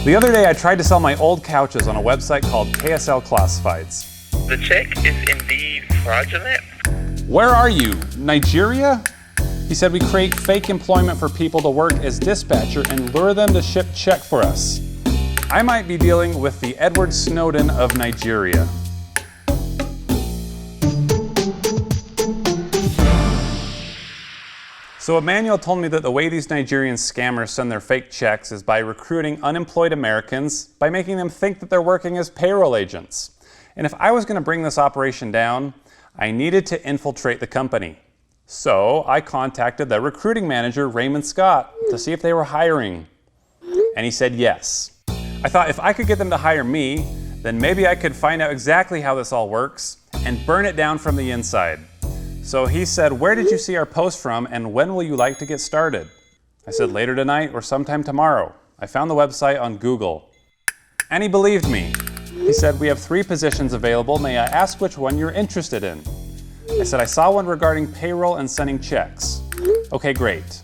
The other day I tried to sell my old couches on a website called KSL Classifieds. The check is indeed fraudulent. Where are you? Nigeria? He said we create fake employment for people to work as dispatcher and lure them to ship check for us. I might be dealing with the Edward Snowden of Nigeria. So Emmanuel told me that the way these Nigerian scammers send their fake checks is by recruiting unemployed Americans by making them think that they're working as payroll agents. And if I was going to bring this operation down, I needed to infiltrate the company. So I contacted the recruiting manager, Raymond Scott, to see if they were hiring. And he said yes. I thought if I could get them to hire me, then maybe I could find out exactly how this all works and burn it down from the inside. So he said, "Where did you see our post from and when will you like to get started?" I said, "Later tonight or sometime tomorrow." I found the website on Google. And he believed me. He said, "We have 3 positions available. May I ask which one you're interested in?" I said, "I saw one regarding payroll and sending checks." "Okay, great."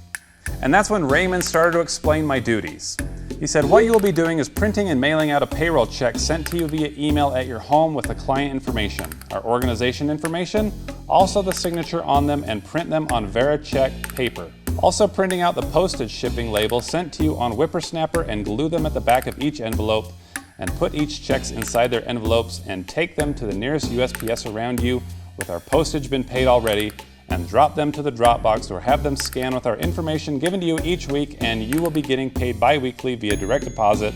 And that's when Raymond started to explain my duties. He said, "What you will be doing is printing and mailing out a payroll check sent to you via email at your home with the client information, our organization information, also the signature on them, and print them on VeriCheck paper. Also printing out the postage shipping label sent to you on Whippersnapper and glue them at the back of each envelope and put each checks inside their envelopes and take them to the nearest USPS around you with our postage been paid already and drop them to the Dropbox or have them scan with our information given to you each week, and you will be getting paid bi-weekly via direct deposit.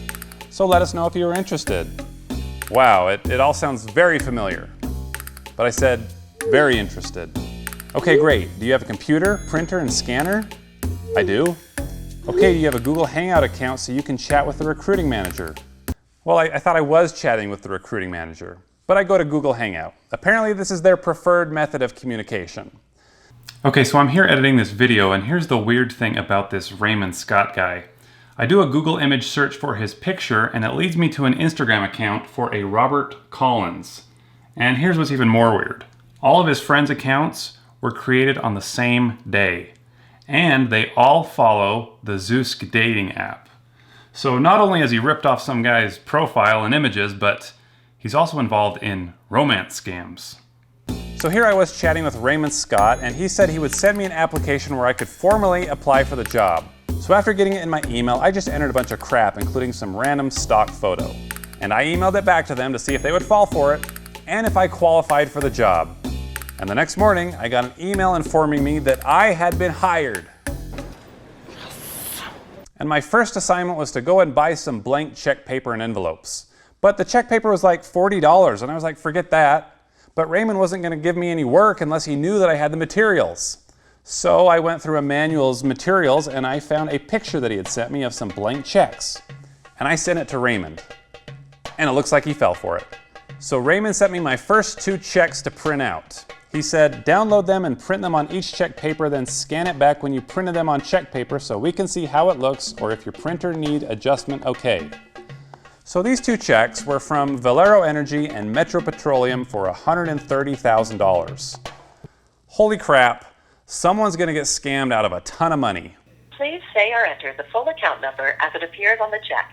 So let us know if you are interested." Wow, it all sounds very familiar. But I said, very interested. "Okay, great. Do you have a computer, printer, and scanner?" "I do." "Okay, do you have a Google Hangout account so you can chat with the recruiting manager?" Well, I thought I was chatting with the recruiting manager, but I go to Google Hangout. Apparently this is their preferred method of communication. Okay, so I'm here editing this video, and here's the weird thing about this Raymond Scott guy. I do a Google image search for his picture, and it leads me to an Instagram account for a Robert Collins. And here's what's even more weird. All of his friends' accounts were created on the same day, and they all follow the Zoosk dating app. So not only has he ripped off some guy's profile and images, but he's also involved in romance scams. So here I was chatting with Raymond Scott, and he said he would send me an application where I could formally apply for the job. So after getting it in my email, I just entered a bunch of crap, including some random stock photo. And I emailed it back to them to see if they would fall for it, and if I qualified for the job. And the next morning, I got an email informing me that I had been hired. And my first assignment was to go and buy some blank check paper and envelopes. But the check paper was like $40, and I was like, forget that. But Raymond wasn't going to give me any work unless he knew that I had the materials. So I went through Emmanuel's materials and I found a picture that he had sent me of some blank checks. And I sent it to Raymond. And it looks like he fell for it. So Raymond sent me my first 2 checks to print out. He said, "Download them and print them on each check paper, then scan it back when you printed them on check paper so we can see how it looks or if your printer need adjustment okay." So these 2 checks were from Valero Energy and Metro Petroleum for $130,000. Holy crap, someone's gonna get scammed out of a ton of money. Please say or enter the full account number as it appears on the check.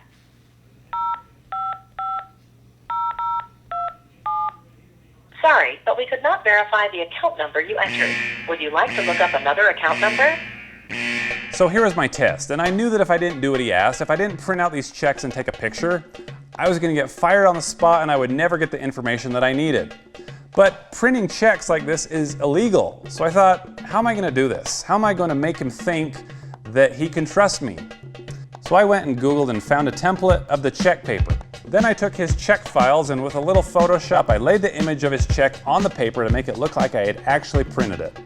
Sorry, but we could not verify the account number you entered. Would you like to look up another account number? So here was my test, and I knew that if I didn't do what he asked, if I didn't print out these checks and take a picture, I was gonna get fired on the spot and I would never get the information that I needed. But printing checks like this is illegal. So I thought, how am I gonna do this? How am I gonna make him think that he can trust me? So I went and Googled and found a template of the check paper. Then I took his check files and with a little Photoshop, I laid the image of his check on the paper to make it look like I had actually printed it.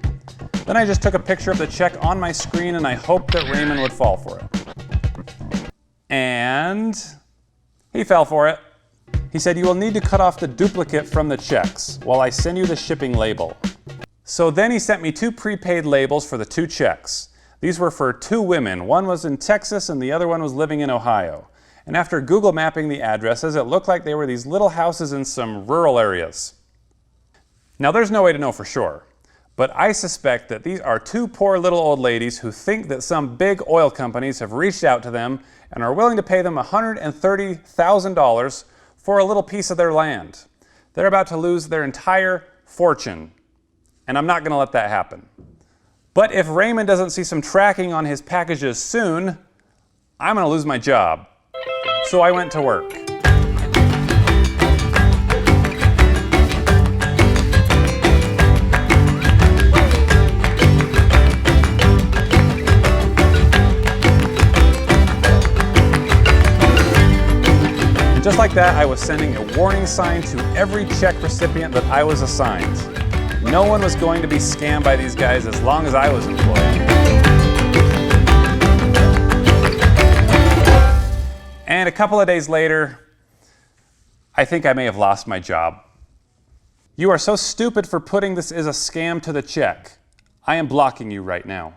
Then I just took a picture of the check on my screen and I hoped that Raymond would fall for it. And he fell for it. He said, "You will need to cut off the duplicate from the checks while I send you the shipping label." So then he sent me 2 prepaid labels for the 2 checks. These were for 2 women. One was in Texas and the other one was living in Ohio. And after Google mapping the addresses, it looked like they were these little houses in some rural areas. Now there's no way to know for sure, But I suspect that these are two poor little old ladies who think that some big oil companies have reached out to them and are willing to pay them $130,000 for a little piece of their land. They're about to lose their entire fortune, and I'm not going to let that happen. But if Raymond doesn't see some tracking on his packages soon, I'm going to lose my job. So I went to work. And just like that, I was sending a warning sign to every check recipient that I was assigned. No one was going to be scammed by these guys as long as I was employed. And a couple of days later, I think I may have lost my job. You are so stupid for putting this as a scam to the check. I am blocking you right now.